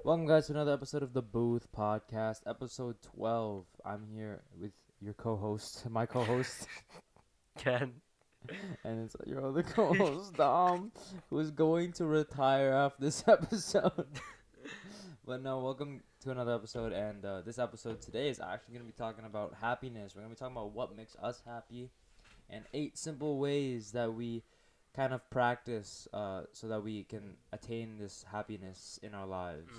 Welcome, guys, to another episode of the Booth Podcast, episode 12. I'm here with your co-host, my co-host, Ken. and it's your other co-host, Dom, who is going to retire after this episode. But no, welcome to another episode, and this episode today is actually going to be talking about happiness. We're going to be talking about what makes us happy, and 8 simple ways that we kind of practice so that we can attain this happiness in our lives.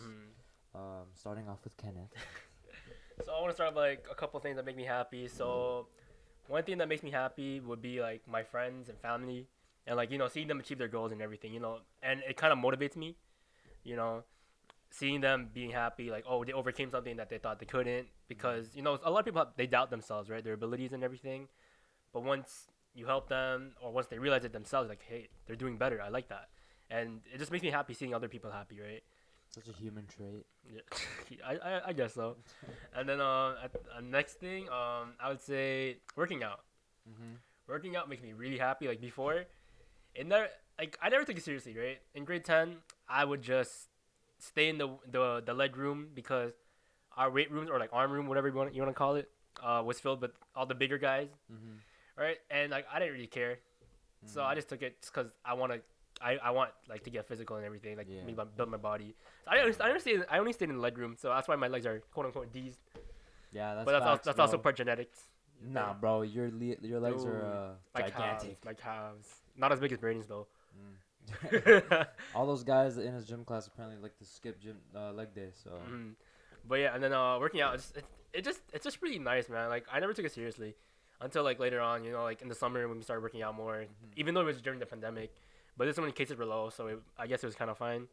Starting off with Kenneth. So I want to start with, like a couple things that make me happy. So one thing that makes me happy would be like my friends and family, and like seeing them achieve their goals and everything. And it kind of motivates me. You know, seeing them being happy, like they overcame something that they thought they couldn't, because a lot of people they doubt themselves, right, their abilities and everything. But once you help them, or once they realize it themselves, like, hey, they're doing better. I like that, and it just makes me happy seeing other people happy, right? Such a human trait. Yeah, I guess so. And then next thing, I would say working out. Mm-hmm. Working out makes me really happy. Like before, I never took it seriously, right? In grade 10, I would just stay in the leg room, because our weight rooms, or like arm room, whatever you want to call it, was filled with all the bigger guys, Mm-hmm. right? And like I didn't really care, so I just took it just because I want like to get physical and everything, like Yeah. build my body. So I only stayed in the leg room, so that's why my legs are quote unquote D's. Yeah, that's But facts, that's bro. also part genetics. Nah, bro, your legs Dude, are my gigantic. calves, my calves. Not as big as Braden's though. Mm. All those guys in his gym class apparently like to skip gym leg day. So But yeah, and then working out, it's just really nice, man. Like I never took it seriously until like later on, like in the summer when we started working out more, even though it was during the pandemic. But this is when cases were low, so I guess it was kind of fine.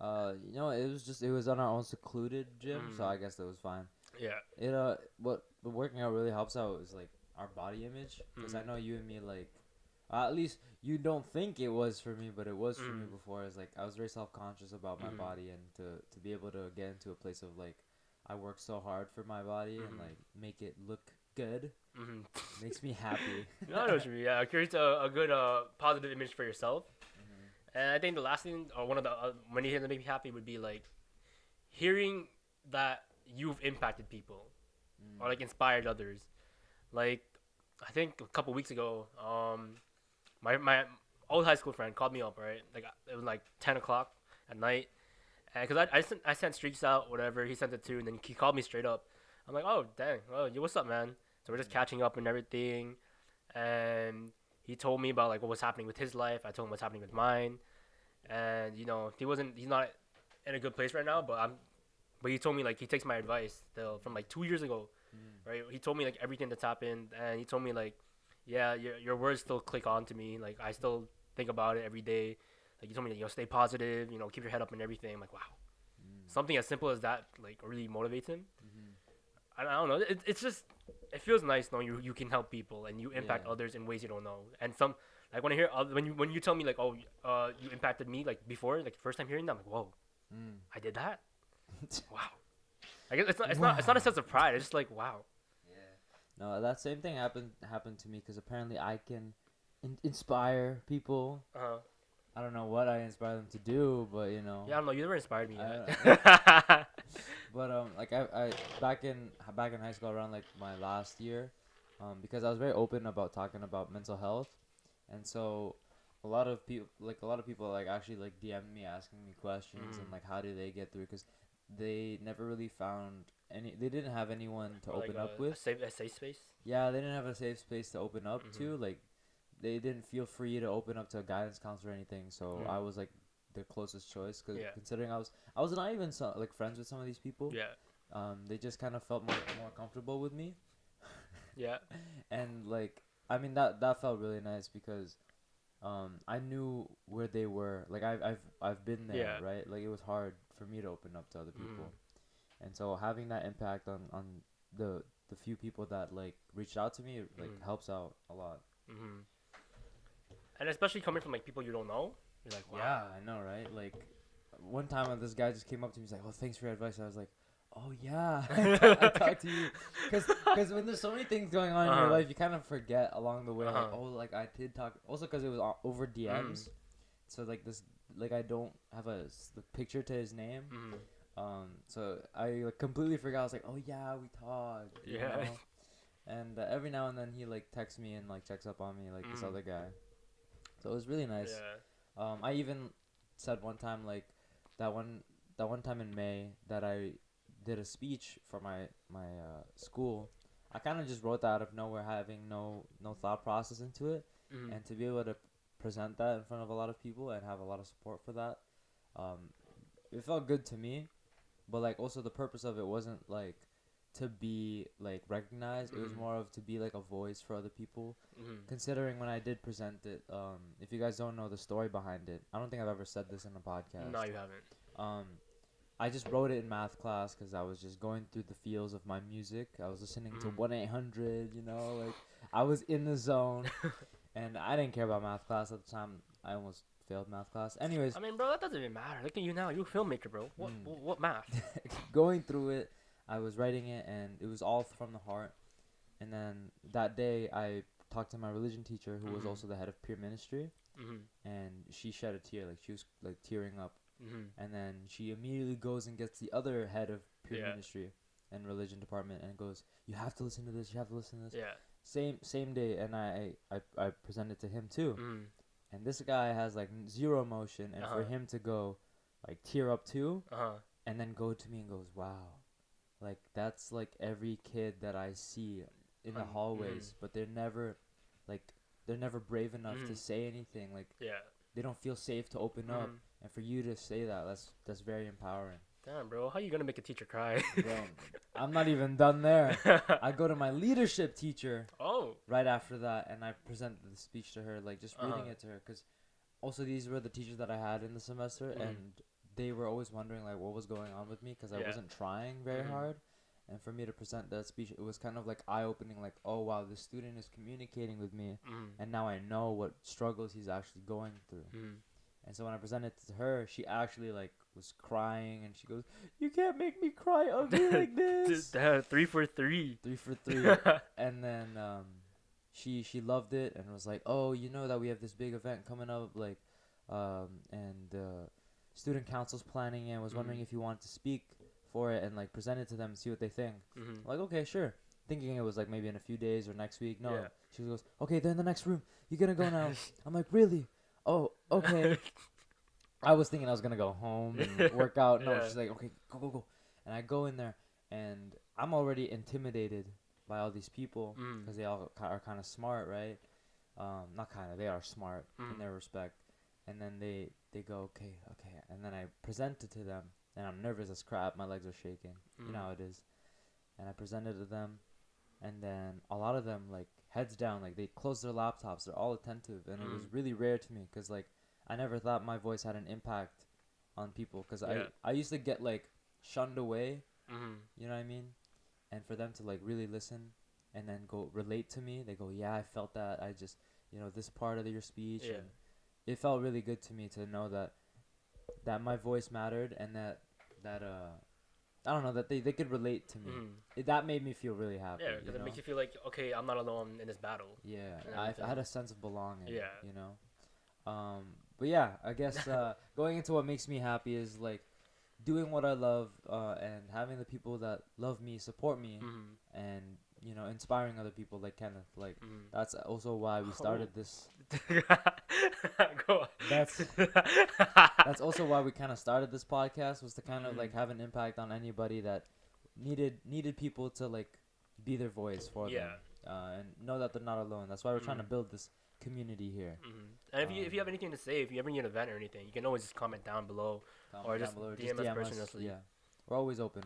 it was on our own secluded gym, so I guess that was fine. Yeah. What the working out really helps out is like our body image, because I know you and me, like, at least you don't think it was for me, but it was for me before. It's like I was very self-conscious about my body, and to be able to get into a place of like I work so hard for my body and like make it look good makes me happy. No, I know what you mean. Yeah, it creates a good positive image for yourself. And I think the last thing, or one of the many things that make me happy, would be like hearing that you've impacted people or like inspired others. Like I think a couple weeks ago, my old high school friend called me up, right? Like it was like 10 o'clock at night, and because I sent streaks out, whatever he sent it to, and then he called me straight up. I'm like, oh dang, oh yo, what's up, man? So we're just catching up and everything, and he told me about like what was happening with his life. I told him what's happening with mine, and he's not in a good place right now, but he told me like he takes my advice still from like 2 years ago, right? He told me like everything that's happened, and he told me like, yeah, your words still click on to me. Like I still think about it every day. Like he told me that, stay positive, keep your head up and everything. I'm like, wow, something as simple as that like really motivates him. I don't know. It's just it feels nice knowing you can help people and you impact Yeah. others in ways you don't know. And some like when I hear when you tell me like, oh, you impacted me like before, like first time hearing that, I'm like, whoa, I did that. Wow. I guess it's not a sense of pride. It's just like, wow. No, that same thing happened to me, because apparently I can inspire people. Uh-huh. I don't know what I inspire them to do, but Yeah, I don't know. You never inspired me I yet. But like I back in high school, around like my last year, because I was very open about talking about mental health, and so a lot of people like actually like DM'd me asking me questions and like how do they get through, because they never really found they didn't have anyone to Or like open up a with. safe space. Yeah, they didn't have a safe space to open up to. Like, they didn't feel free to open up to a guidance counselor or anything. So I was like the closest choice, because Yeah. considering I was not even like friends with some of these people. Yeah. They just kind of felt more comfortable with me, Yeah. and like that felt really nice, because I knew where they were. Like I've been there, Yeah. right? Like it was hard for me to open up to other people, and so having that impact on the few people that like reached out to me like helps out a lot. And especially coming from like people you don't know, you're like, wow. Yeah, I know, right? Like one time this guy just came up to me, he's like, "Oh, thanks for your advice." I was like, "Oh yeah, I talked to you," because when there's so many things going on in your life, you kind of forget along the way. Like, oh, like I did talk. Also, because it was over DMs, so like this, like I don't have the picture to his name. So I like, completely forgot. I was like, oh yeah, we talked. You Yeah. know? And every now and then he like texts me and like checks up on me like this other guy. So it was really nice. Yeah. I even said one time like that one time in May that I did a speech for my school. I kind of just wrote that out of nowhere, having no thought process into it, Mm-hmm. and to be able to present that in front of a lot of people and have a lot of support for that, um, it felt good to me. But like also the purpose of it wasn't like to be like recognized. It was more of to be like a voice for other people. Mm-hmm. Considering when I did present it, if you guys don't know the story behind it, I don't think I've ever said this in a podcast. No, you haven't. Um, I just wrote it in math class because I was just going through the feels of my music. I was listening to 1-800, you know, like I was in the zone, and I didn't care about math class at the time. I almost failed math class. Anyways, I mean, bro, that doesn't even matter. Look at you now. You're a filmmaker, bro. What math? going through it, I was writing it, and it was all from the heart. And then that day, I talked to my religion teacher, who was also the head of peer ministry, and she shed a tear, like she was like tearing up. And then she immediately goes and gets the other head of peer ministry and religion department, and goes, "You have to listen to this. You have to listen to this." Yeah. Same day, and I presented to him too. And this guy has like zero emotion, and for him to go like tear up too, and then go to me and goes, "Wow, like that's like every kid that I see in the hallways, but they're never brave enough to say anything. Like Yeah. they don't feel safe to open up, and for you to say that, that's very empowering." Damn, bro. How you gonna make a teacher cry? Bro, I'm not even done there. I go to my leadership teacher Oh. right after that, and I present the speech to her, like just reading it to her, because also these were the teachers that I had in the semester, and they were always wondering like what was going on with me, because I wasn't trying very hard. And for me to present that speech, it was kind of like eye-opening, like, oh wow, this student is communicating with me, and now I know what struggles he's actually going through. And so when I presented it to her, she actually like was crying, and she goes, "You can't make me cry ugly like this." 3 for 3. 3 for 3. And then she loved it and was like, "Oh, you know that we have this big event coming up, like, and student council's planning it. Was wondering if you wanted to speak for it and like present it to them and see what they think." I'm like, okay, sure. Thinking it was like maybe in a few days or next week. No, she goes, "Okay, they're in the next room. You're gonna go now." I'm like, "Really? Oh, okay." I was thinking I was gonna go home and work out. No, she's like, "Okay, go." And I go in there, and I'm already intimidated by all these people because they all are kind of smart, right? Not kind of, they are smart in their respect. And then they go, okay, and then I present it to them, and I'm nervous as crap. My legs are shaking. You know how it is. And I presented it to them, and then a lot of them like heads down, like they close their laptops. They're all attentive, and it was really rare to me because like I never thought my voice had an impact on people, because I used to get like shunned away. You know what I mean? And for them to like really listen and then go relate to me, they go, "Yeah, I felt that. I just, you know, this part of your speech." And it felt really good to me to know that my voice mattered, and that I don't know, that they could relate to me. That made me feel really happy. Yeah, because it makes you feel like, okay, I'm not alone in this battle. Yeah, I had a sense of belonging. Yeah. You know. But yeah, I guess going into what makes me happy is like doing what I love, and having the people that love me support me, and you know, inspiring other people like Kenneth. Like that's also why we started this. Go on. That's also why we kind of started this podcast, was to kind of like have an impact on anybody that needed people to like be their voice for them, and know that they're not alone. That's why we're trying to build this community here. And if you have anything to say, if you ever need an event or anything, you can always just comment down below, or just DM us personally. Yeah, we're always open.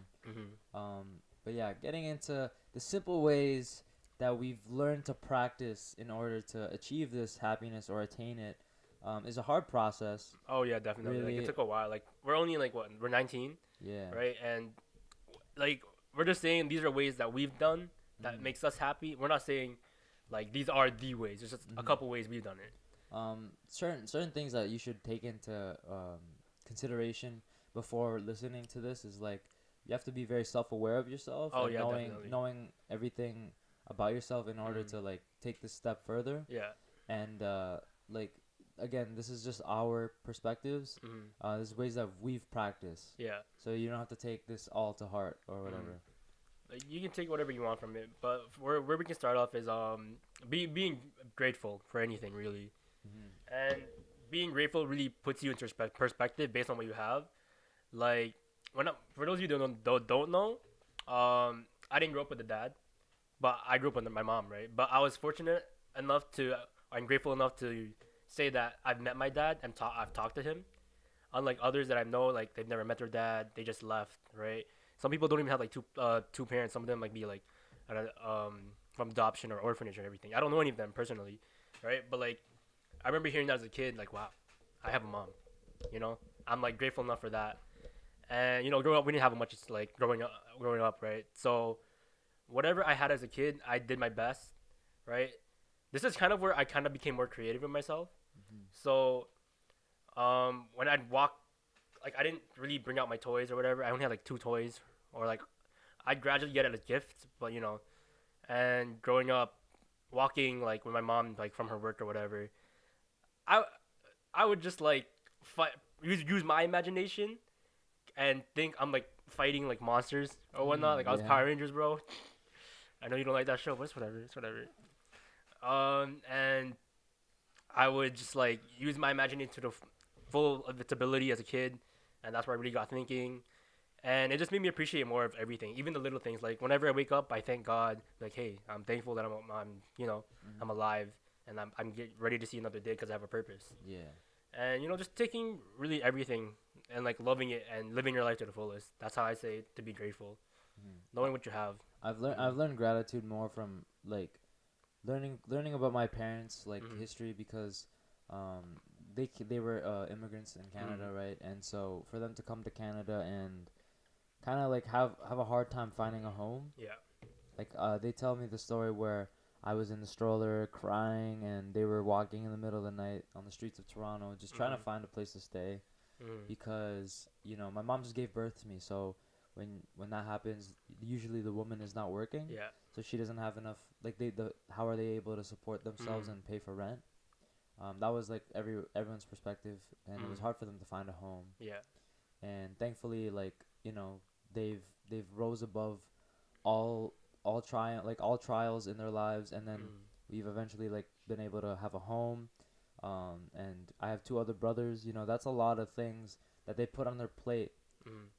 But yeah, getting into the simple ways that we've learned to practice in order to achieve this happiness or attain it, is a hard process. Oh yeah, definitely. Really, like, it took a while. Like we're only like what, we're 19. Yeah. Right, and like we're just saying these are ways that we've done that makes us happy. We're not saying like these are the ways. There's just a couple ways we've done it. Certain things that you should take into consideration before listening to this is like you have to be very self-aware of yourself. Oh and yeah, knowing everything about yourself in order to like take this step further. Yeah. And like again, this is just our perspectives. There's ways that we've practiced. Yeah. So you don't have to take this all to heart or whatever. Like, you can take whatever you want from it, but where we can start off is being grateful for anything really, and being grateful really puts you into perspective based on what you have. Like for those of you who don't know, I didn't grow up with a dad, but I grew up with my mom, right? But I was fortunate enough to, I'm grateful enough to say that I've met my dad and I've talked to him. Unlike others that I know, like they've never met their dad, they just left, right? Some people don't even have like two parents. Some of them like be like, from adoption or orphanage or everything. I don't know any of them personally, right? But like, I remember hearing that as a kid, like, wow, I have a mom. You know, I'm like grateful enough for that. And you know, growing up, we didn't have much. It's like growing up, right? So, whatever I had as a kid, I did my best, right? This is kind of where I kind of became more creative with myself. So, when I'd walk, like I didn't really bring out my toys or whatever. I only had like 2 toys, or like I'd gradually get it as gifts. But you know, and growing up, walking like with my mom, like from her work or whatever, I I would just like use my imagination and think I'm like fighting like monsters or whatnot. Like I was Yeah. Power Rangers, bro. I know you don't like that show, but it's whatever. It's whatever. And I would just like use my imagination to the full of its ability as a kid, and that's where I really got thinking. And it just made me appreciate more of everything, even the little things. Like whenever I wake up, I thank God. Like, hey, I'm thankful that I'm you know, I'm alive, and I'm ready to see another day because I have a purpose. Yeah. And you know, just taking really everything and like loving it and living your life to the fullest. That's how I say to be grateful, knowing what you have. I've learned gratitude more from like learning about my parents like history because they were immigrants in Canada, right? And so for them to come to Canada and kind of like have a hard time finding a home. Yeah. Like they tell me the story where I was in the stroller crying and they were walking in the middle of the night on the streets of Toronto just trying to find a place to stay because you know my mom just gave birth to me, so when that happens usually the woman is not working, Yeah. so she doesn't have enough, like how are they able to support themselves and pay for rent. That was like everyone's perspective, and it was hard for them to find a home. Yeah. And thankfully, like, you know, they've rose above all trials in their lives, and then we've eventually like been able to have a home. And I have 2 other brothers. You know, that's a lot of things that they put on their plate,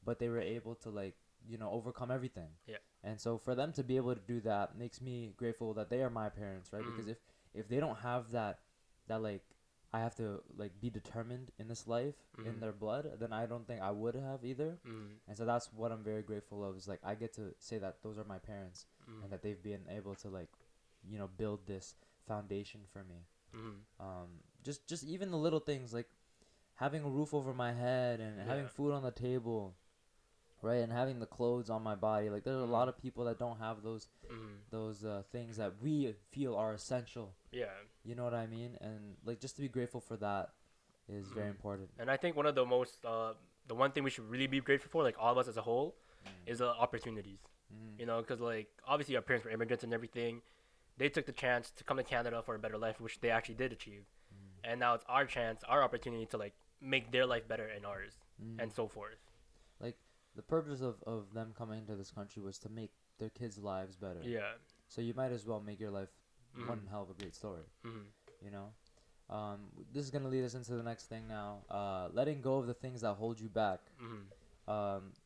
but they were able to like, you know, overcome everything. Yeah. And so for them to be able to do that makes me grateful that they are my parents, right? Because if they don't have that like I have to like be determined in this life in their blood, then I don't think I would have either. And so that's what I'm very grateful of, is like I get to say that those are my parents and that they've been able to like, you know, build this foundation for me. Just even the little things like having a roof over my head and having food on the table, right, and having the clothes on my body. Like there's a lot of people that don't have those things that we feel are essential. Yeah. You know what I mean? And like just to be grateful for that is very important. And I think one of the most the one thing we should really be grateful for, like all of us as a whole, is the opportunities. You know, because like obviously our parents were immigrants and everything. They took the chance to come to Canada for a better life, which they actually did achieve. And now it's our chance, our opportunity to like make their life better and ours, and so forth. Like the purpose of them coming to this country was to make their kids' lives better. Yeah. So you might as well make your life one hell of a great story. You know? This is going to lead us into the next thing now. Letting go of the things that hold you back.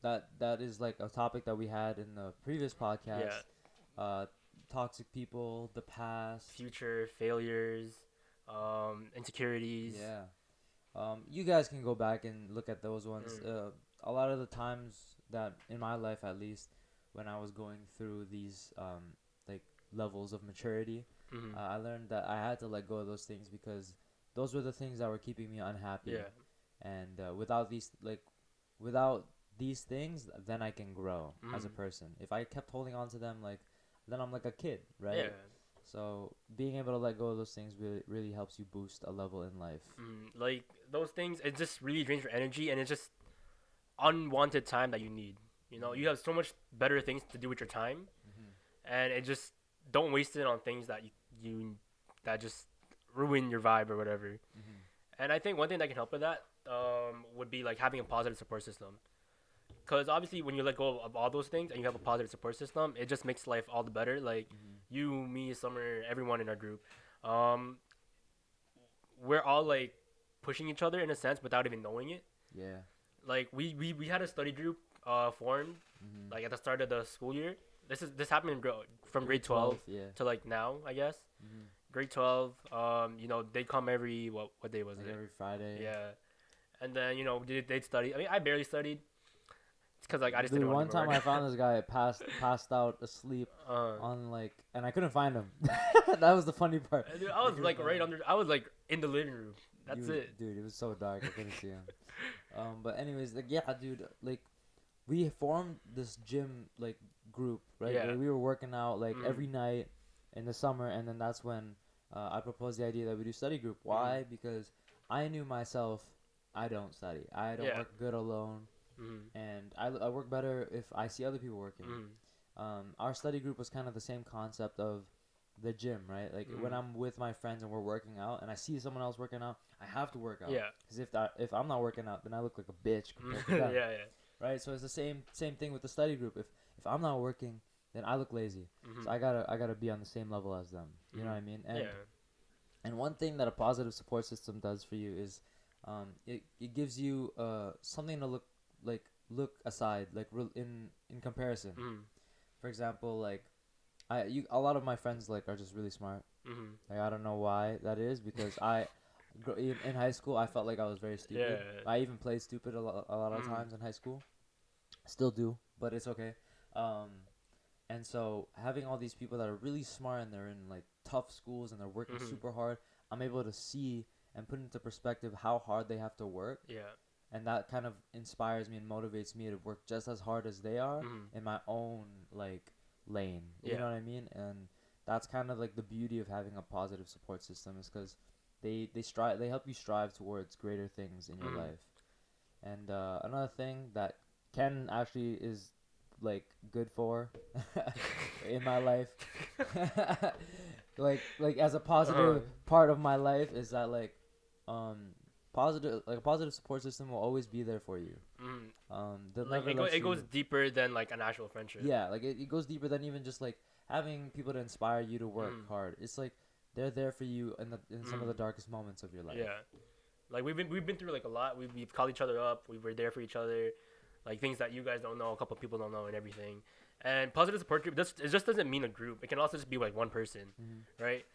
That is like a topic that we had in the previous podcast. Toxic people, the past, Future failures, insecurities. Yeah. You guys can go back and look at those ones. A lot of the times that in my life, at least, when I was going through these like levels of maturity, I learned that I had to let go of those things because those were the things that were keeping me unhappy. Yeah. And without these things, then I can grow as a person. If I kept holding on to them, like, then I'm like a kid, right? Yeah. So being able to let go of those things really helps you boost a level in life. Like those things, it just really drains your energy, and it's just unwanted time that you need. You know, you have so much better things to do with your time, and it just don't waste it on things that you that just ruin your vibe or whatever. And I think one thing that can help with that would be like having a positive support system. Because obviously, when you let go of all those things and you have a positive support system, it just makes life all the better. Like you, me, Summer, everyone in our group, um, we're all like pushing each other in a sense without even knowing it. Yeah. Like we had a study group formed Mm-hmm. like at the start of the school year. This happened from grade 12 Yeah. to like now, I guess. Mm-hmm. Grade 12, they come every what day was Like it? every Friday. Yeah, and then they'd study. I mean, I barely studied. It's because like I just Dude, didn't want one to do time my I work. found this guy passed out asleep uh, on like, and I couldn't find him. That was the funny part. dude, I was couldn't like find right him. under. I was like in the living room. That's it. Dude. It was so dark, I couldn't see him. But anyways, like yeah, dude, like we formed this gym like group, right? Yeah. Where we were working out like Mhm. every night in the summer, and then that's when I proposed the idea that we do study group. Why? Because I knew myself, I don't study. I don't Yeah. work good alone, Mhm. and I work better if I see other people working. Mhm. Our study group was kind of the same concept of the gym, right? Like when Mhm. I'm with my friends and we're working out, and I see someone else working out, I have to work out. Yeah. Because if I'm not working out, then I look like a bitch compared to yeah. them, Yeah. right? So it's the same thing with the study group. If I'm not working, then I look lazy. Mhm. So I gotta be on the same level as them. You know what I mean? And Yeah. and one thing that a positive support system does for you is, it gives you something to look aside like in comparison. Mhm. For example, like a lot of my friends like are just really smart. Mhm. Like I don't know why that is because in high school I felt like I was very stupid. Yeah. I even played stupid a lot of Mhm. times in high school. Still do, but it's okay. Um, and so having all these people that are really smart and they're in like tough schools and they're working Mhm. super hard, I'm able to see and put into perspective how hard they have to work, Yeah. and that kind of inspires me and motivates me to work just as hard as they are Mhm. in my own like lane. You Yeah. know what I mean? And that's kind of like the beauty of having a positive support system is because they help you strive towards greater things in your Mhm. life. And another thing that Ken actually is like good for in my life, like as a positive part of my life is that um a positive support system will always be there for you. Mhm. They'll Like never let it you. goes deeper than like an actual friendship. Yeah, like it goes deeper than even just like having people to inspire you to work Mm. hard. It's like they're there for you in some of the darkest moments of your life. Yeah. Like we've been through like a lot. We've called each other up. We were there for each other. Like things that you guys don't know, a couple people don't know, and everything. And positive support group. It just doesn't mean a group. It can also just be like one person, Mm-hmm. right?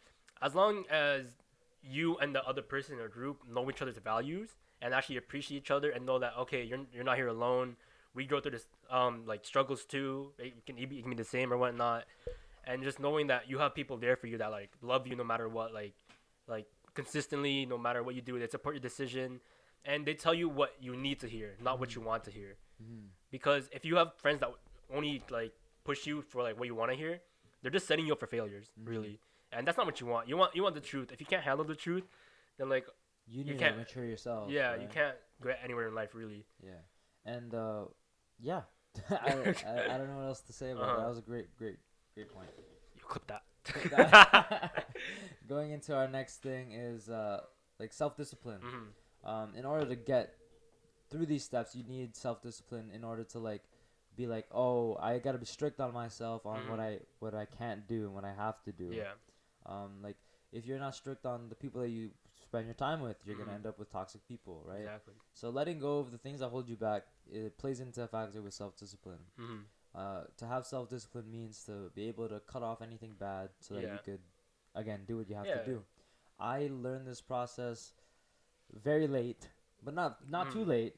As long as you and the other person in a group know each other's values and actually appreciate each other and know that okay, you're not here alone. We go through this like struggles too. It can be the same or whatnot. And just knowing that you have people there for you that like love you no matter what, like consistently, no matter what you do, they support your decision, and they tell you what you need to hear, not what you want to hear. Mm-hmm. Because if you have friends that only like push you for like what you want to hear, they're just setting you up for failures, really. And that's not what you want. You want the truth. If you can't handle the truth, then like You you need can't. to mature yourself. Yeah, right? you can't get anywhere in life, really. Yeah, and yeah, I don't know what else to say about that. That was a great point. You clip that. Going into our next thing is like self-discipline. Mhm. In order to get through these steps, you need self-discipline in order to like be like, oh, I gotta be strict on myself on what I can't do and what I have to do. Yeah. Like if you're not strict on the people that you spend your time with, you're gonna Mhm. end up with toxic people, right? Exactly. So letting go of the things that hold you back, it plays into a factor with self-discipline. Mhm. To have self-discipline means to be able to cut off anything bad so that Yeah. you could, again, do what you have Yeah. to do. I learned this process very late, but not too late.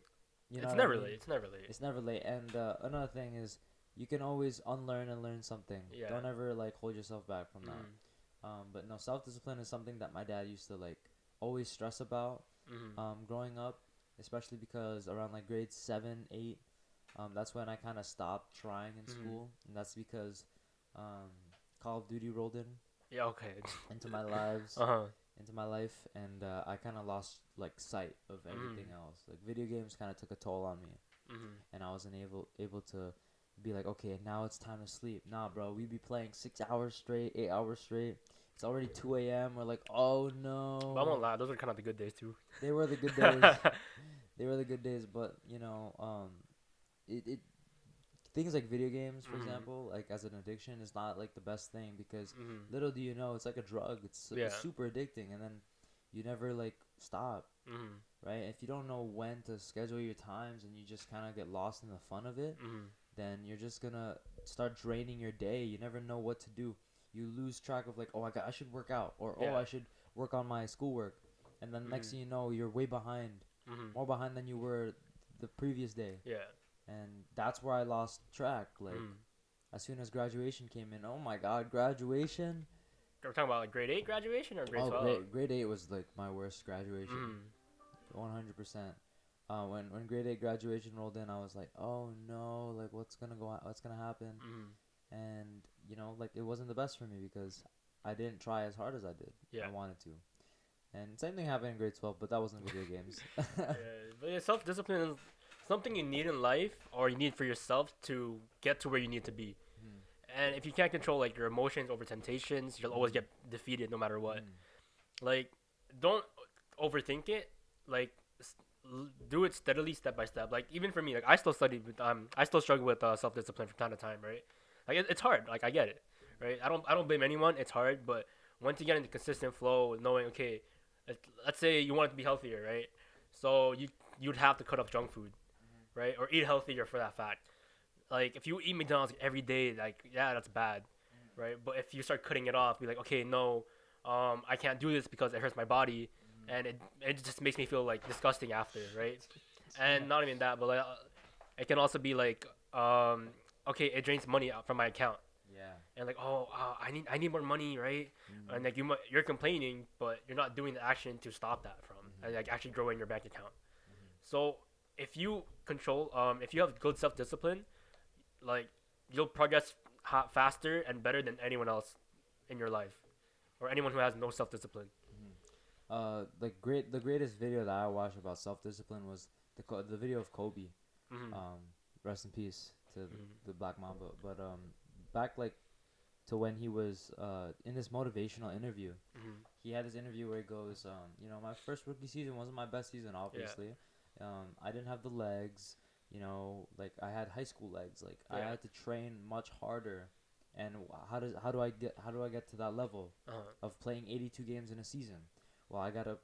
You know It's what I never mean? late. It's never late. It's never late. And another thing is, you can always unlearn and learn something. Yeah. Don't ever like hold yourself back from that. Mhm. But no, self-discipline is something that my dad used to like always stress about. Mhm. Growing up, especially because around like grade 7, 8, that's when I kind of stopped trying in Mhm. school, and that's because um, Call of Duty rolled Yeah. Okay. into my lives, Uh-huh. into my life, and I kind of lost like sight of everything else. Like video games kind of took a toll on me, Mhm. and I wasn't able to be like, okay, now it's time to sleep. Nah, bro, we'd be playing 6 hours straight, 8 hours straight. it's already 2 a.m. We're like, oh no. But I won't lie, those are kind of the good days too. They were the good days. They were the good days, but it things like video games, for Mhm. example, like as an addiction, is not like the best thing because Mhm. little do you know, it's like a drug. It's Yeah. super addicting, and then you never like stop, Mhm. right? If you don't know when to schedule your times and you just kind of get lost in the fun of it, Mhm. then you're just gonna start draining your day. You never know what to do. You lose track of like, oh, I should work out, or oh, Yeah. I should work on my schoolwork, and then next Mhm. thing you know, you're way behind, Mhm. more behind than you were the previous day, Yeah. and that's where I lost track. Like Mhm. as soon as graduation came in, oh my God, graduation! We're talking about like grade 8 graduation or grade Oh, 12. grade 8 was like my worst graduation, Mhm. 100%. When grade 8 graduation rolled in, I was like, oh no, like what's gonna happen? Mhm. And like it wasn't the best for me because I didn't try as hard as I did. Yeah. I wanted to. And same thing happened in grade 12, but that wasn't video games. Yeah, but yeah, self-discipline is something you need in life or you need for yourself to get to where you need to be. Mhm. And if you can't control like your emotions over temptations, you'll always get defeated no matter what. Mm. Like, don't overthink it. Like, do it steadily, step by step. Like, even for me, like I still I still struggle with self-discipline from time to time, right? Like, it's hard. Like, I get it, right? I don't blame anyone. It's hard, but once you get into consistent flow, knowing okay, let's say you want to be healthier, right? So you'd have to cut off junk food, right, or eat healthier for that fact. Like, if you eat McDonald's every day, like yeah, that's bad, right? But if you start cutting it off, be like, okay, no, I can't do this because it hurts my body, and it just makes me feel like disgusting after, right? And not even that, but like, it can also be like, okay, it drains money out from my account, Yeah. and like, oh, I need more money, right? Mhm. And like you're complaining, but you're not doing the action to stop that from and like actually growing your bank account. So if you if you have good self discipline, like you'll progress faster and better than anyone else in your life, or anyone who has no self discipline. The greatest video that I watched about self discipline was the video of Kobe. Mm-hmm. Um, rest in peace to Mm-hmm. the Black Mamba. But back like to when he was in this motivational interview, Mm-hmm. he had this interview where he goes, my first rookie season wasn't my best season, obviously. I didn't have the legs, like I had high school legs. Like I Yeah. had to train much harder. And how do I get to that level Uh-huh. of playing 82 games in a season? Well, I gotta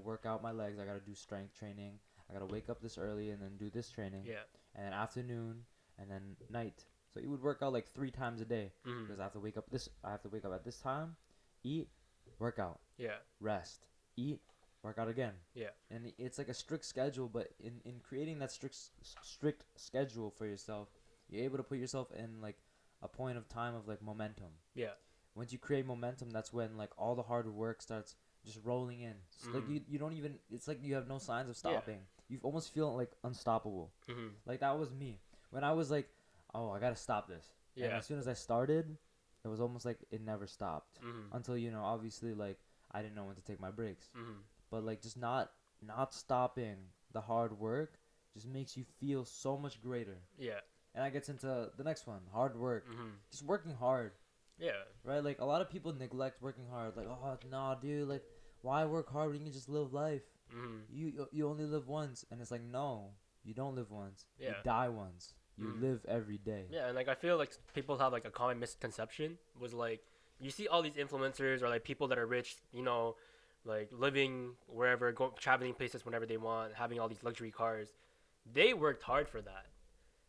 work out my legs. I gotta do strength training. I gotta wake up this early and then do this training, Yeah. and then afternoon, and then night. So he would work out like 3 times a day Mm-hmm. because I have to wake up at this time, eat, work out, Yeah. rest, eat, work out again. Yeah. And it's like a strict schedule, but in creating that strict schedule for yourself, you're able to put yourself in like a point of time of like momentum. Yeah. Once you create momentum, that's when like all the hard work starts just rolling in. It's like you don't even, it's like you have no signs of stopping. You almost feel like unstoppable. Mm-hmm. Like that was me when I was like, oh, I gotta stop this. And Yeah. as soon as I started, it was almost like it never stopped Mm-hmm. until obviously like I didn't know when to take my breaks. Mm-hmm. But like just not stopping the hard work just makes you feel so much greater. Yeah. And that gets into the next one, hard work. Mm-hmm. Just working hard. Yeah. Right, like a lot of people neglect working hard. Like, oh no, dude, like, why work hard when you can just live life? Mm-hmm. You only live once, and it's like, no, you don't live once. You Yeah. die once. You Mm. live every day. Yeah, and like I feel like people have like a common misconception was like you see all these influencers or like people that are rich, like living wherever, traveling places whenever they want, having all these luxury cars. They worked hard for that.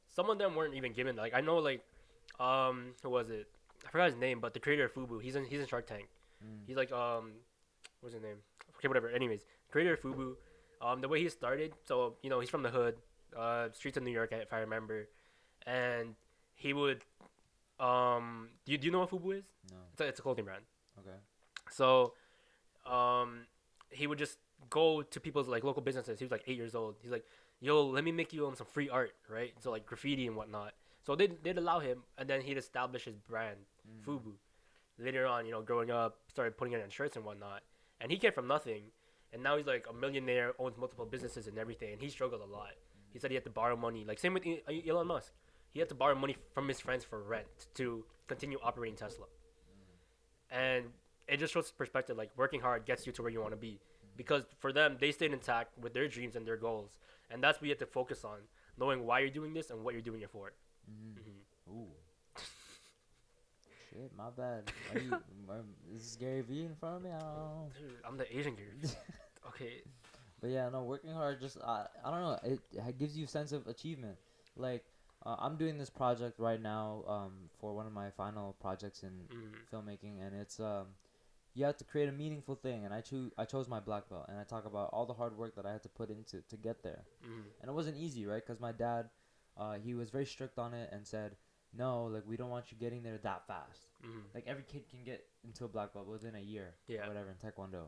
Some of them weren't even given that. Like I know like who was it? I forgot his name, but the creator of Fubu, he's in Shark Tank. Mm. He's like what's his name? Okay, whatever. Anyways, creator of Fubu, the way he started, so he's from the hood, streets of New York if I remember, and he would do you know what Fubu is? No. It's a clothing brand. Okay. So he would just go to people's like local businesses. He was like 8 years old. He's like, yo, let me make you some free art, right? So like graffiti and whatnot. So they'd allow him, and then he'd establish his brand, Fubu. Later on, growing up, started putting it on shirts and whatnot. And he came from nothing, and now he's like a millionaire, owns multiple businesses and everything. And he struggled a lot. He said he had to borrow money, like same with Elon Musk. He had to borrow money from his friends for rent to continue operating Tesla. And it just shows perspective. Like working hard gets you to where you want to be, because for them they stayed intact with their dreams and their goals, and that's what you have to focus on, knowing why you're doing this and what you're doing it for. Ooh. Shit, my bad. Is this Gary Vee in front of me? I don't know. Dude, I'm the Asian Gary. Okay. But yeah, no, working hard just I don't know. It gives you a sense of achievement. Like I'm doing this project right now for one of my final projects in filmmaking, and it's you have to create a meaningful thing, and I chose my black belt, and I talk about all the hard work that I had to put into to get there, and it wasn't easy, right? Because my dad, he was very strict on it and said, no, like we don't want you getting there that fast. Like every kid can get into a black belt within a year, or whatever, in Taekwondo.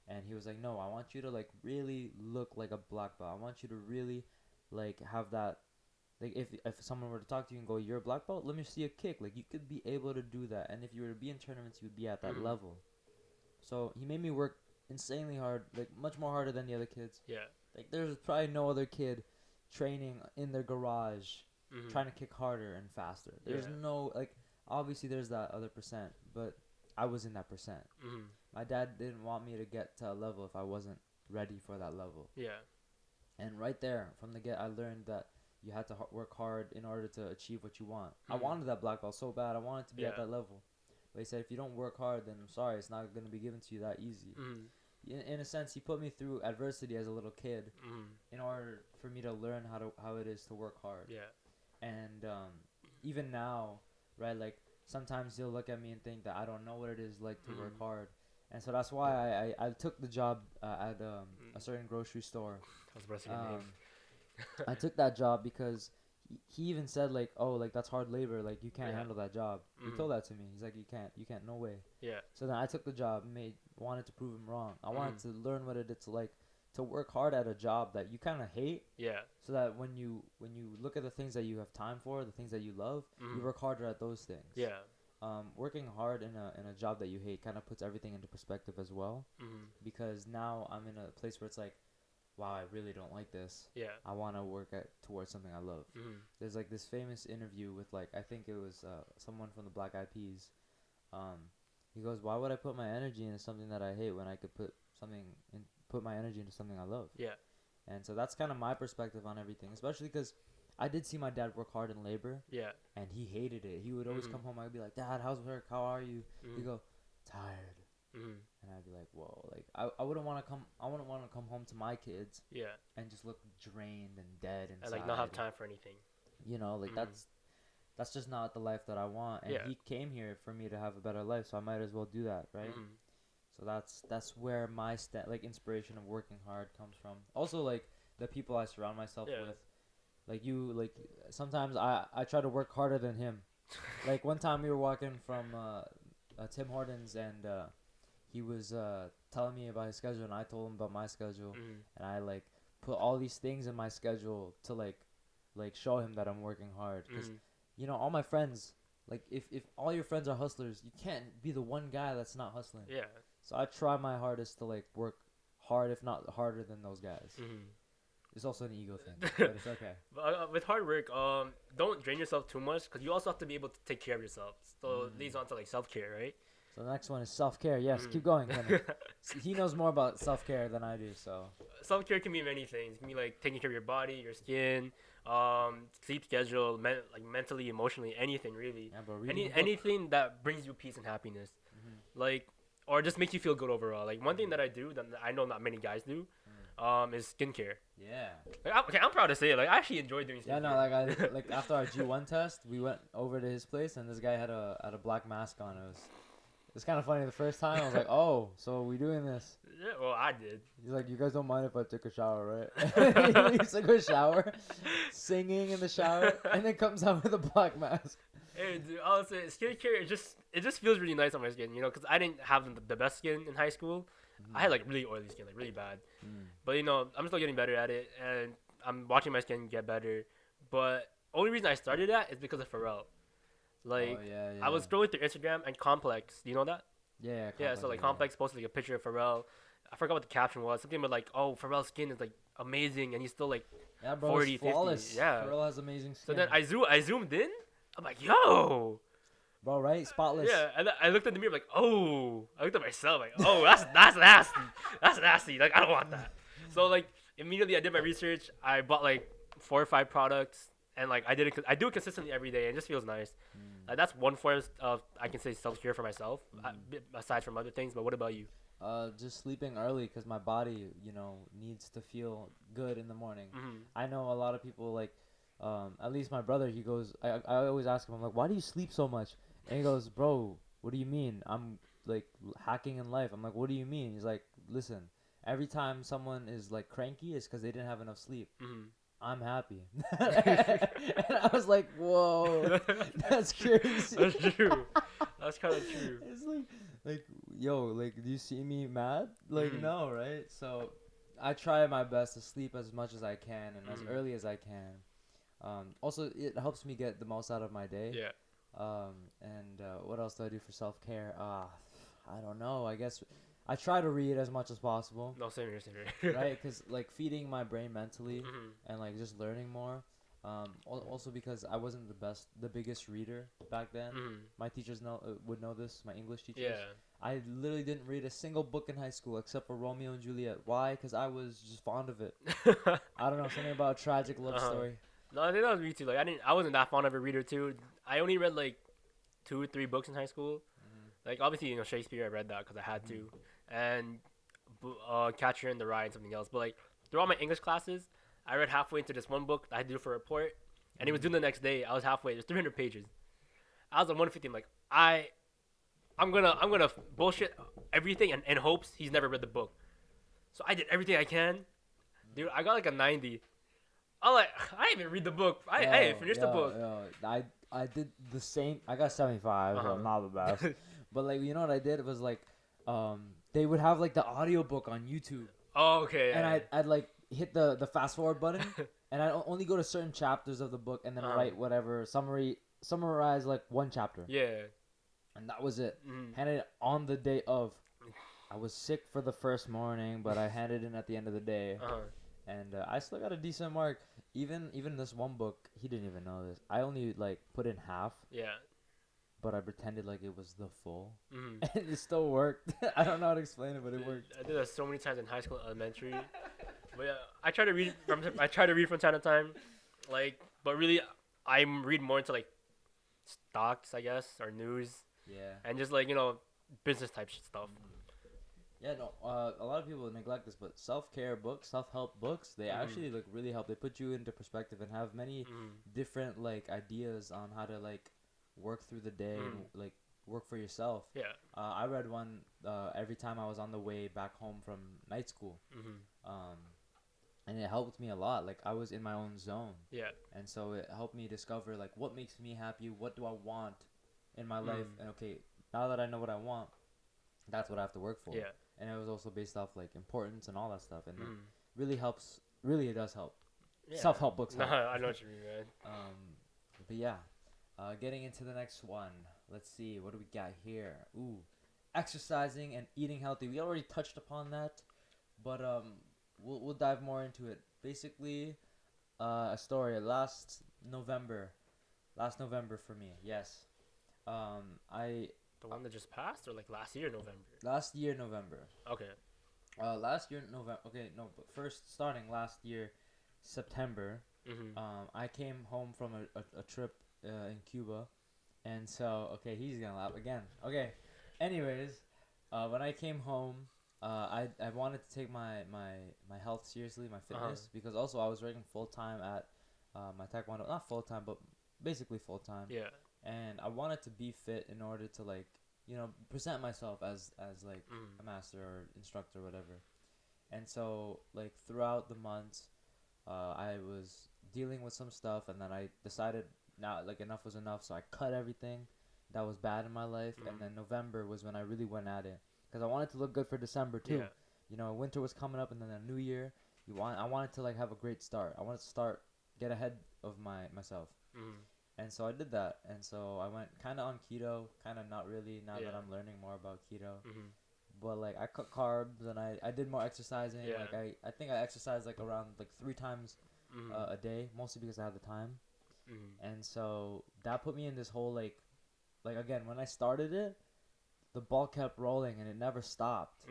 And he was like, no, I want you to like really look like a black belt. I want you to really like have that. Like if someone were to talk to you and go, you're a black belt, let me see a kick. Like you could be able to do that, and if you were to be in tournaments, you would be at that level. So he made me work insanely hard, like much more harder than the other kids. Yeah. Like there's probably no other kid training in their garage, trying to kick harder and faster. There's no, like, obviously there's that other percent, but I was in that percent. My dad didn't want me to get to a level if I wasn't ready for that level. Yeah. And right there, from the get, I learned that you had to work hard in order to achieve what you want. I wanted that black belt so bad. I wanted to be at that level. But he said, if you don't work hard, then I'm sorry, it's not going to be given to you that easy. In a sense, he put me through adversity as a little kid in order for me to learn how it is to work hard. Yeah. And even now, right, like, sometimes he'll look at me and think that I don't know what it is like to work hard. And so that's why I took the job at a certain grocery store. I was about to say your name. I took that job because he even said, like, oh, like, that's hard labor. Like, you can't handle that job. He told that to me. He's like, you can't, no way. Yeah. So then I took the job, wanted to prove him wrong. I wanted to learn what it's like to work hard at a job that you kind of hate. Yeah. So that when you look at the things that you have time for, the things that you love, you work harder at those things. Yeah. Working hard in a job that you hate kind of puts everything into perspective as well. Because now I'm in a place where it's like, wow, I really don't like this. Yeah. I want to work towards something I love. There's like this famous interview with, like, I think it was someone from the Black Eyed Peas. He goes, why would I put my energy into something that I hate when I could put my energy into something I love? Yeah. And so that's kind of my perspective on everything, especially because I did see my dad work hard in labor. Yeah. And he hated it. He would always come home. I'd be like, Dad, how's work? How are you? He'd go, tired. And I'd be like, whoa, like I wouldn't want to come home to my kids. Yeah. And just look drained and dead inside. And like not have time for anything. You know, like that's just not the life that I want. And he came here for me to have a better life, so I might as well do that, right? So that's where my inspiration of working hard comes from. Also, like, the people I surround myself with. Like sometimes I try to work harder than him. Like one time we were walking from Tim Hortons, and he was telling me about his schedule, and I told him about my schedule, and I like put all these things in my schedule to like show him that I'm working hard. Because you know, all my friends, like if all your friends are hustlers, you can't be the one guy that's not hustling. Yeah. So I try my hardest to like work hard, if not harder than those guys. It's also an ego thing, but it's okay. But, with hard work, don't drain yourself too much, because you also have to be able to take care of yourself. So it leads on to like self-care, right? So the next one is self-care. Yes, keep going, Kenny. He knows more about self-care than I do, so. Self-care can be many things. It can be like taking care of your body, your skin, sleep schedule, like mentally, emotionally, anything really. Yeah, but anything that brings you peace and happiness, like, or just makes you feel good overall. Like one thing that I do that I know not many guys do, is skincare. Yeah. Like, I'm proud to say it. Like I actually enjoy doing skincare. Yeah, no, like after our G1 test, we went over to his place, and this guy had a black mask on. It's kind of funny. The first time I was like, oh, so we doing this? Yeah, well, I did. He's like, you guys don't mind if I took a shower, right? He took a shower, singing in the shower, and then comes out with a black mask. Hey, dude, I'll say skincare. It just feels really nice on my skin, you know, because I didn't have the best skin in high school. I had like really oily skin, like really bad. But you know, I'm still getting better at it, and I'm watching my skin get better. But only reason I started that is because of Pharrell. Like, I was scrolling through Instagram and Complex. Do you know that? Yeah. Yeah. So like Complex posted like a picture of Pharrell. I forgot what the caption was. Something about like, oh, Pharrell's skin is like amazing, and he's still like 40, 50. Yeah. Pharrell has amazing skin. So then I zoomed in. I'm like, yo, bro. Right, spotless. Yeah, and I looked at the mirror like, oh, I looked at myself like, oh, that's nasty. That's nasty. Like I don't want that. So like immediately I did my research. I bought like 4 or 5 products, and like I did it. I do it consistently every day, and it just feels nice. That's one form of I can say self care for myself, aside from other things. But what about you? Just sleeping early because my body, needs to feel good in the morning. Mm-hmm. I know a lot of people like, at least my brother. He goes, I always ask him, I'm like, why do you sleep so much? And he goes, bro, what do you mean? I'm like hacking in life. I'm like, what do you mean? He's like, listen, every time someone is like cranky, it's because they didn't have enough sleep. Mm-hmm. I'm happy. And I was like, whoa, that's crazy. That's true. That's kind of true. It's like, yo, like, do you see me mad? Like, no, right? So, I try my best to sleep as much as I can and as early as I can. Also, it helps me get the most out of my day. Yeah. And what else do I do for self-care? I don't know. I guess I try to read as much as possible. No, same here. Right? Because, like, feeding my brain mentally and, like, just learning more. Also because I wasn't the biggest reader back then. My teachers would know this. My English teachers. Yeah. I literally didn't read a single book in high school except for Romeo and Juliet. Why? Because I was just fond of it. I don't know, something about a tragic love story. No, I think that was me too. Like I wasn't that fond of a reader too. I only read like 2 or 3 books in high school. Like obviously Shakespeare I read that because I had to, and Catcher in the Rye and something else. But like throughout my English classes, I read halfway into this one book that I had to do for a report, and it was due the next day. I was halfway. There's 300 pages. I was at 150. I'm like I'm gonna bullshit everything in hopes he's never read the book. So I did everything I can, dude. I got like a 90. I'm like, I didn't even read the book. I didn't finish the book. I did the same. I got 75, so I'm not the best. But like, you know what I did? It was like, they would have like the audiobook on YouTube. Oh, okay. And I'd like hit the fast forward button, and I'd only go to certain chapters of the book, and then write whatever summarize like one chapter. Yeah. And that was it. Handed it on the day of. I was sick for the first morning, but I handed in at the end of the day. And I still got a decent mark. Even this one book, he didn't even know this. I only like put in half. Yeah. But I pretended like it was the full. And it still worked. I don't know how to explain it, but it worked. I did that so many times in high school, elementary. But yeah, I try to read from time to time, like. But really, I read more into like stocks, I guess, or news. Yeah. And just like business type stuff. Yeah, no. A lot of people neglect this, but self-care books, self-help books, they actually like really help. They put you into perspective and have many different like ideas on how to like work through the day and like work for yourself. Yeah. I read one every time I was on the way back home from night school. And it helped me a lot. Like I was in my own zone. Yeah. And so it helped me discover like what makes me happy, what do I want in my life, and okay, now that I know what I want, that's what I have to work for. Yeah. And it was also based off like importance and all that stuff, and it really helps. Really, it does help. Yeah. Self-help books help. I know what you mean, man. But yeah, getting into the next one. Let's see, what do we got here? Ooh, exercising and eating healthy. We already touched upon that, but we'll dive more into it. Basically, a story last November for me. Yes, The one that just passed, or like last year November? last year November. Okay. Last year November. Okay, no, but first starting last year September. I came home from a trip in Cuba, and so okay, he's gonna laugh again. Okay, anyways, when I came home, I wanted to take my health seriously, my fitness, because also I was working full time at my taekwondo, not full time, but basically full time. Yeah. And I wanted to be fit in order to like present myself as like a master or instructor or whatever. And so like throughout the months, I was dealing with some stuff, and then I decided now like enough was enough, so I cut everything that was bad in my life. And then November was when I really went at it, because I wanted to look good for December too. Yeah. Winter was coming up, and then a new year. I wanted to like have a great start. I wanted to get ahead of myself. And so I did that, and so I went kind of on keto, kind of not really, now that I'm learning more about keto. But like I cut carbs, and I did more exercising. Yeah. Like I think I exercised like around like 3 times a day, mostly because I had the time. And so that put me in this whole like like again, when I started it, the ball kept rolling and it never stopped.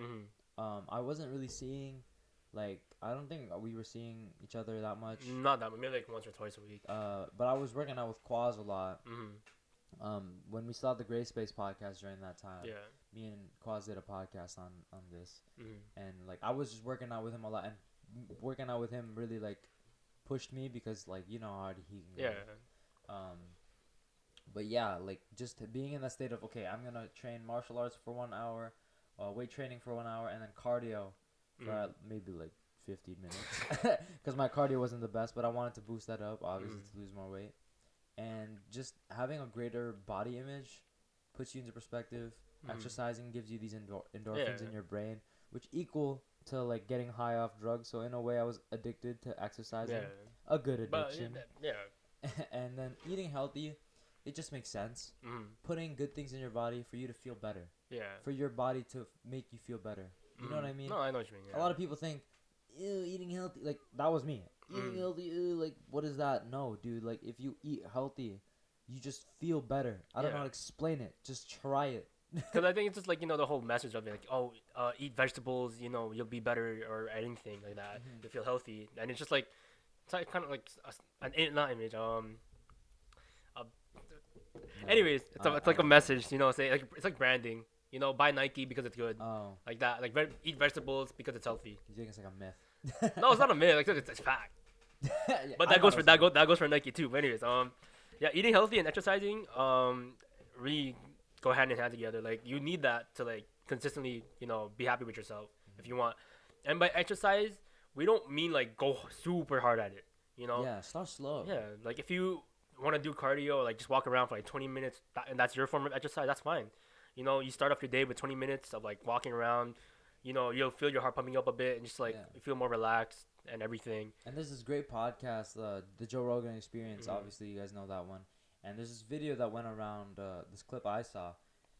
I wasn't really seeing, like, I don't think we were seeing each other that much. Not that much, maybe like once or twice a week. But I was working out with Quaz a lot. Mm-hmm. When we started the Gray Space podcast during that time, Yeah. me and Quaz did a podcast on this, Mm-hmm. and like I was just working out with him a lot, and working out with him really like pushed me because like you know how hard he can go. Yeah. But yeah, like just being in that state of okay, I'm gonna train martial arts for 1 hour, weight training for 1 hour, and then cardio for maybe like 15 minutes, because my cardio wasn't the best, but I wanted to boost that up, obviously to lose more weight, and just having a greater body image puts you into perspective. Exercising gives you these endorphins in your brain, which equal to like getting high off drugs. So in a way, I was addicted to exercising. Yeah. A good addiction. Yeah. And then eating healthy, it just makes sense. Putting good things in your body for you to feel better. Yeah. For your body to make you feel better. You know what I mean? No, I know what you mean. Yeah. A lot of people think, ew, eating healthy. Like, that was me. Eating healthy, ew, like, what is that? No, dude. Like, if you eat healthy, you just feel better. I don't know how to explain it. Just try it. Because I think it's just like, the whole message of it, like, oh, eat vegetables, you'll be better, or anything like that. You feel healthy. And it's just like, it's like kind of like not image. Anyways, it's like a message, say like it's like branding. Buy Nike because it's good. Oh. Like that. Like eat vegetables because it's healthy. You think it's like a myth? No, it's not a myth. Like it's fact. Yeah, But that goes for Nike too. But anyways, yeah, eating healthy and exercising, really go hand in hand together. Like you need that to like consistently, be happy with yourself if you want. And by exercise, we don't mean like go super hard at it. Yeah, start slow. Yeah, like if you want to do cardio, like just walk around for like 20 minutes, and that's your form of exercise. That's fine. You start off your day with 20 minutes of like walking around. You'll feel your heart pumping up a bit, and just like you feel more relaxed and everything. And there's this great podcast, the Joe Rogan Experience. Obviously, you guys know that one. And there's this video that went around, this clip I saw,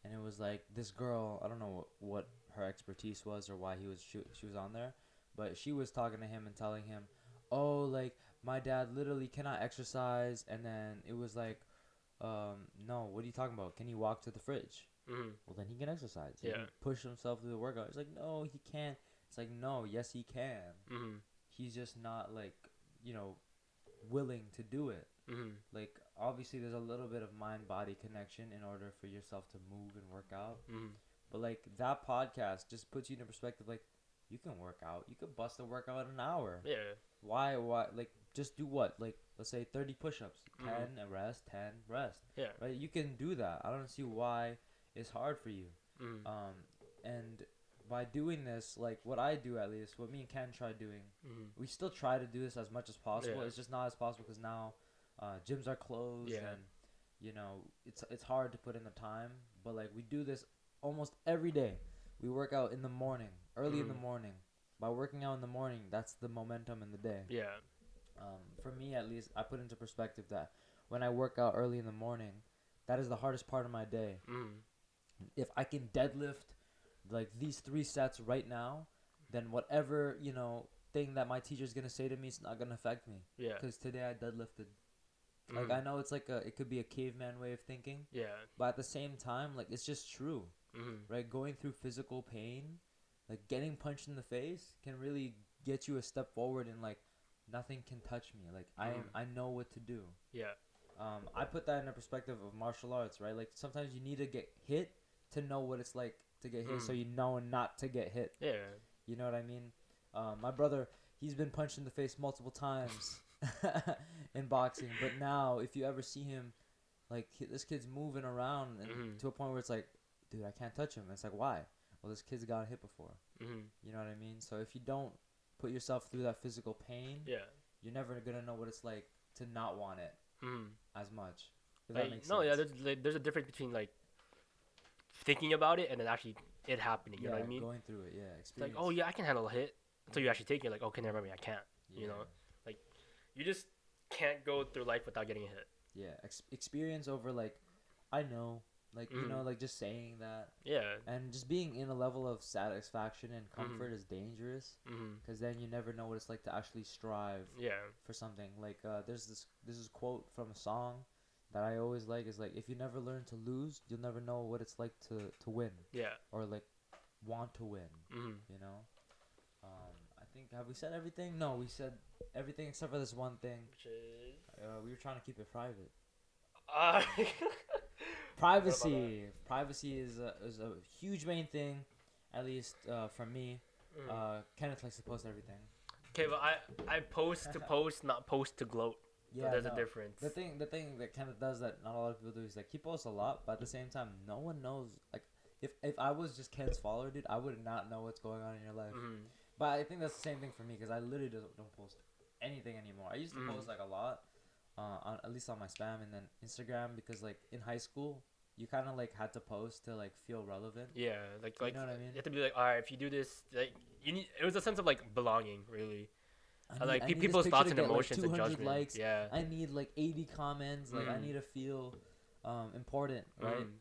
and it was like this girl. I don't know what her expertise was or why she was on there, but she was talking to him and telling him, "Oh, like my dad literally cannot exercise," and then it was like, "No, what are you talking about? Can he walk to the fridge?" Well, then he can exercise. He can push himself through the workout. It's like, no, he can't. It's like, no, yes, he can. He's just not like, willing to do it. Like, obviously, there's a little bit of mind-body connection in order for yourself to move and work out. But like that podcast just puts you in perspective. Like, you can work out. You could bust a workout in an hour. Yeah. Why? Like, just do what? Like, let's say 30 push-ups. 10 and rest. 10 rest. Yeah. Right. You can do that. I don't see why it's hard for you. And by doing this, like what I do at least, what me and Ken try doing, we still try to do this as much as possible. Yeah. It's just not as possible because now gyms are closed and it's hard to put in the time. But like we do this almost every day. We work out in the morning, early in the morning. By working out in the morning, that's the momentum in the day. Yeah. For me at least, I put into perspective that when I work out early in the morning, that is the hardest part of my day. If I can deadlift like these 3 sets right now, then whatever thing that my teacher's gonna say to me, it's not gonna affect me. Yeah. Because today I deadlifted. Like I know it's like it could be a caveman way of thinking. Yeah. But at the same time, like it's just true, right? Going through physical pain, like getting punched in the face, can really get you a step forward, and like nothing can touch me. Like I know what to do. Yeah. I put that in a perspective of martial arts, right? Like sometimes you need to get hit to know what it's like to get hit, so you know not to get hit. Yeah. You know what I mean? My brother, he's been punched in the face multiple times in boxing, but now if you ever see him, like this kid's moving around and to a point where it's like, dude, I can't touch him. And it's like, why? Well, this kid's got hit before. You know what I mean? So if you don't put yourself through that physical pain, you're never gonna know what it's like to not want it as much. If that makes sense. There's a difference between like thinking about it and then actually it happening. You know what I mean? Going through it, It's like, oh yeah, I can handle a hit. Until you actually take it, like, okay, never mind, I can't. You know, like you just can't go through life without getting hit. Yeah, experience over like, I know, like like just saying that. Yeah. And just being in a level of satisfaction and comfort is dangerous. Because then you never know what it's like to actually strive. Yeah. For something like this is quote from a song. that I always like is like if you never learn to lose, you'll never know what it's like to win Yeah. or like want to win. Mhm. You know. I think have we said everything? No, we said everything except for this one thing. Which is. We were trying to keep it private. Uh, Privacy. Privacy is a huge main thing, at least for me. Kenneth likes to post everything. Okay, but I post to post, not post to gloat. Yeah, So there's no. a difference. The thing that Kenneth does that not a lot of people do is like he posts a lot, but at the same time, no one knows. Like, if I was just Kenneth's follower, dude, I would not know what's going on in your life. Mhm. But I think that's the same thing for me because I literally don't post anything anymore. I used to post like a lot, on at least on my spam and then Instagram because like in high school, you kind of like had to post to like feel relevant. Yeah, like You know what I mean? you have to be like, all right, if you do this, like you need. It was a sense of like belonging, really. I need People's this thoughts picture and to get, emotions like, and 200 judgment. likes. Yeah. I need like 80 comments. Like I Mhm. need to feel important, right? Mhm.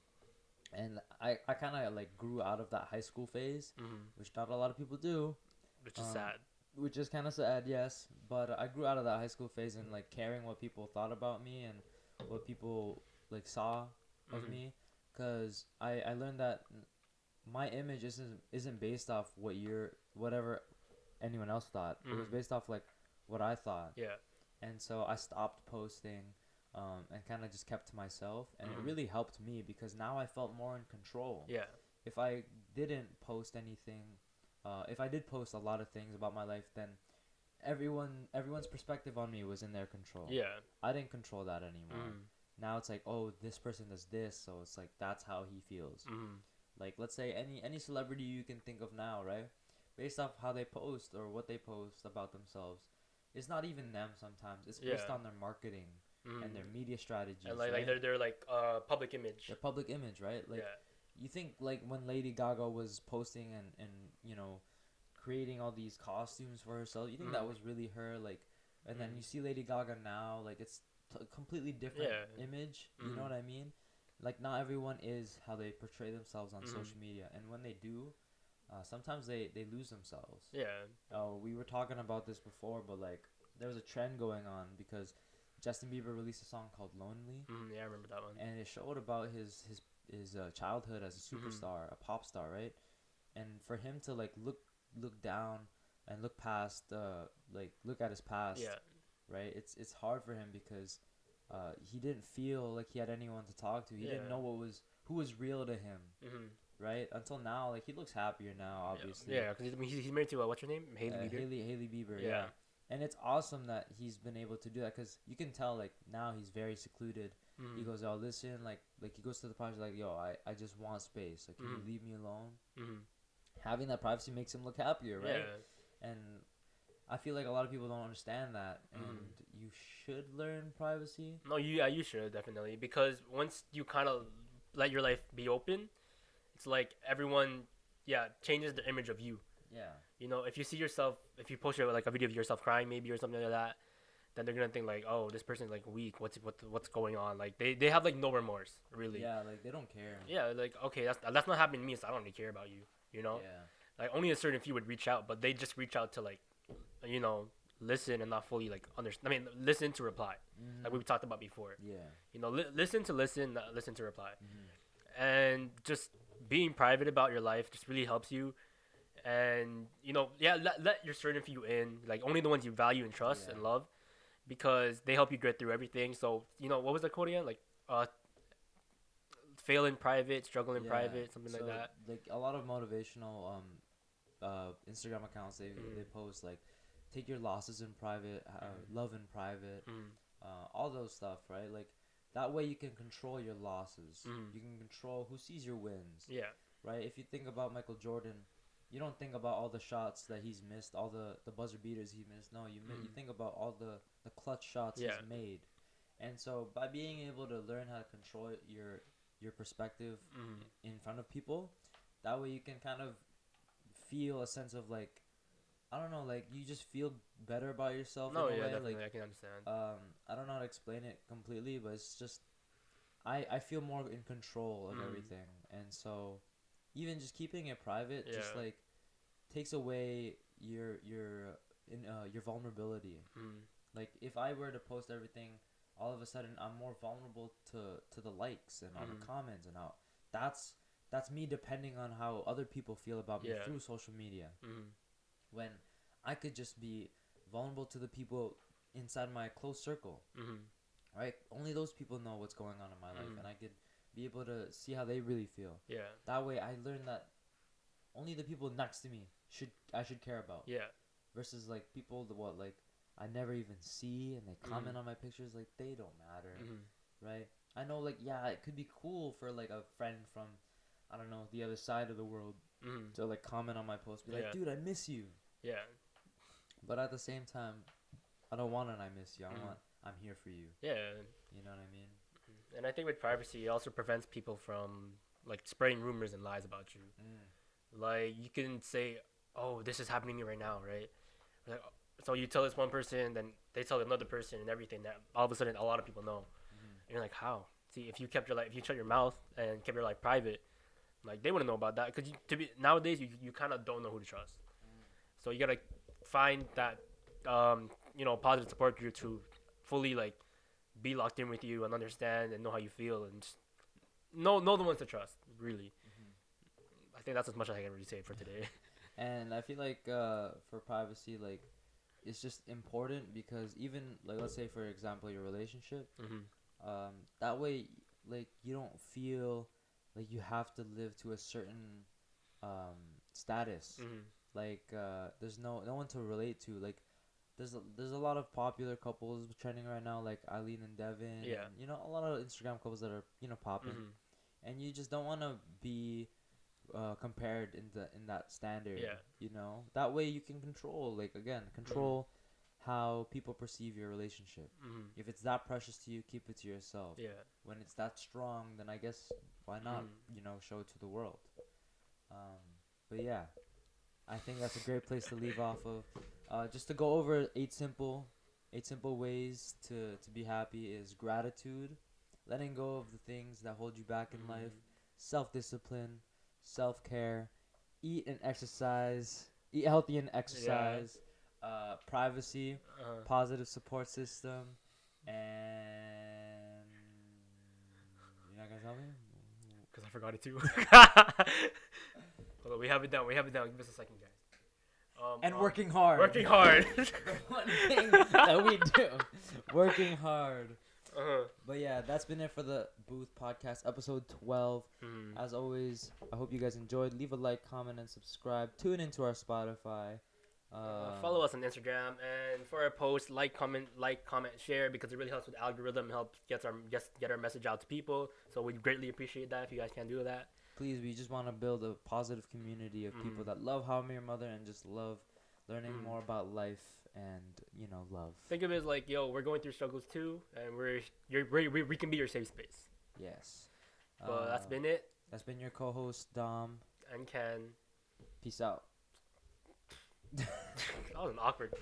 And I kind of like grew out of that high school phase, Mhm. which not a lot of people do, Which is Um, sad. which is kind of sad, yes. But I grew out of that high school phase and like caring what people thought about me and what people like saw of Mhm. me, because I learned that my image isn't based off whatever anyone else thought. It was Mhm. based off like what I thought, Yeah. and so I stopped posting. And kind of just kept to myself, and it Mhm. really helped me because now I felt more in control. Yeah. If I didn't post anything, if I did post a lot of things about my life, then everyone's perspective on me was in their control. Yeah. I didn't control that anymore. Mhm. Now it's like, oh, this person does this, so it's like that's how he feels. Mhm. Like let's say any celebrity you can think of now, right? Based off how they post or what they post about themselves, it's not even them sometimes. It's based Yeah. on their marketing Mhm. and their media strategies. And like right? they're like public image. Their public image, right? Like Yeah. you think like when Lady Gaga was posting and you know creating all these costumes for herself, you think that Mhm. was really her, like, and then Mhm. you see Lady Gaga now, like it's a completely different Yeah. image. You know Mhm. what I mean? Like not everyone is how they portray themselves on Mhm. social media, and when they do, sometimes they lose themselves. Yeah. Oh, we were talking about this before, but like there was a trend going on because Justin Bieber released a song called "Lonely," Mhm. Yeah, I remember that one. and it showed about his childhood as a Mhm. superstar, a pop star, right? And for him to like look down and look past, like look at his past, Yeah. right? It's hard for him because he didn't feel like he had anyone to talk to. He didn't Yeah. know who was real to him, Mhm. right? Until now, like he looks happier now, obviously. Yeah, because he's married to what's her name? Hailey Bieber. Haley Bieber, Yeah. yeah. And it's awesome that he's been able to do that because you can tell like now he's very secluded. Mhm. He goes, "Oh, listen, like he goes to the project like, yo, I just want space. Like, can you Mhm. leave me alone?" Mhm. Having that privacy makes him look happier, right? Yeah. And I feel like a lot of people don't understand that, and Mhm. you should learn privacy. No, you should definitely because once you kind of let your life be open, it's like everyone, changes the image of you. Yeah. You know, if you see yourself, if you post like a video of yourself crying maybe or something like that, then they're gonna think like, oh, this person's like weak. What's going on? Like they have like no remorse really. Yeah, like they don't care. Yeah, like okay, that's not happening to me, so I don't really care about you. You know, Yeah. like only a certain few would reach out, but they just reach out to like, listen and not fully like understand. I mean, listen to reply, Mhm. like we talked about before. Yeah. You know, listen to listen, not listen to reply, Mhm. and just being private about your life just really helps you. And let your certain few in, like only the ones you value and trust Yeah. and love, because they help you get through everything. So what was the quote again? Like, fail in private, struggle in Yeah. private, something like So, that. like a lot of motivational Instagram accounts, Mhm. they post like take your losses in private, love in private, Mm. all those stuff, right? Like that way you can control your losses. Mhm. You can control who sees your wins, Yeah. right? If you think about Michael Jordan, you don't think about all the shots that he's missed, all the buzzer beaters he missed. No, you Mhm. think about all the clutch shots Yeah. he's made. And so by being able to learn how to control your perspective Mhm. in front of people, that way you can kind of feel a sense of like, I don't know, like you just feel better about yourself No, in a yeah, way. definitely, Like I can understand. I don't know how to explain it completely, but it's just I feel more in control of Mm. everything, and so even just keeping it private just Yeah. like takes away your vulnerability. Mm. Like if I were to post everything all of a sudden I'm more vulnerable to the likes and all the Mhm. comments and how that's me depending on how other people feel about me Yeah. through social media. Mhm. When I could just be vulnerable to the people inside my close circle, Mhm. right? Only those people know what's going on in my life, Mhm. and I could be able to see how they really feel. Yeah. That way, I learned that only the people next to me should care about. Yeah. Versus like people that what like I never even see and they comment Mhm. on my pictures, like they don't matter, Mhm. right? I know, like, yeah, it could be cool for like a friend from, I don't know, the other side of the world Mhm. to like comment on my post, be like, Yeah. dude, I miss you. Yeah. But at the same time, I don't want an I miss you. I Mhm. want I'm here for you. Yeah. You know what I mean? And I think with privacy, it also prevents people from like spreading rumors and lies about you. Like you can say, "Oh, this is happening to me right now," right? Like, so you tell this one person, then they tell another person, and everything. That all of a sudden, a lot of people know. And you're like, "How?" See, if you kept your if you shut your mouth and kept your life private, like they wouldn't know about that. Because to be nowadays, you kind of don't know who to trust. So you gotta find that, positive support group to fully like be locked in with you and understand and know how you feel and just know the ones to trust. Really, I think that's as much as I can really say for today. And I feel like for privacy, like it's just important because even like let's say for example your relationship, Mhm. that way like you don't feel like you have to live to a certain status. Mhm. Like there's no one to relate to. Like there's a lot of popular couples trending right now, like Eileen and Devin, Yeah. and a lot of Instagram couples that are popping, Mhm. and you just don't want to be compared in that standard. Yeah. That way you can control, like again, control how people perceive your relationship. Mhm. If it's that precious to you, keep it to yourself. Yeah. When it's that strong, then I guess why not, Mhm. show it to the world. But yeah, I think that's a great place to leave off of. Just to go over eight simple ways to be happy is gratitude, letting go of the things that hold you back in life, self-discipline, self-care, eat healthy and Yeah. exercise, privacy, Uh, positive support system, and you're not gonna tell me? Cause I forgot it too. Hold on, we have it down. We have it down. Give us a second, guys. And working hard. Working hard. The one thing that we do, working hard. Uh-huh. But yeah, that's been it for the Booth Podcast, episode 12. As always, I hope you guys enjoyed. Leave a like, comment, and subscribe. Tune into our Spotify. Follow us on Instagram, and for our posts, like, comment, share, because it really helps with the algorithm, helps get our message out to people. So we greatly appreciate that if you guys can do that. Please, we just want to build a positive community of people that love How I Met Your Mother and just love learning more about life and love. Think of it as like, yo, we're going through struggles too, and we can be your safe space. Yes. But that's been it. That's been your co-host Dom. And Ken. Peace out. That was an awkward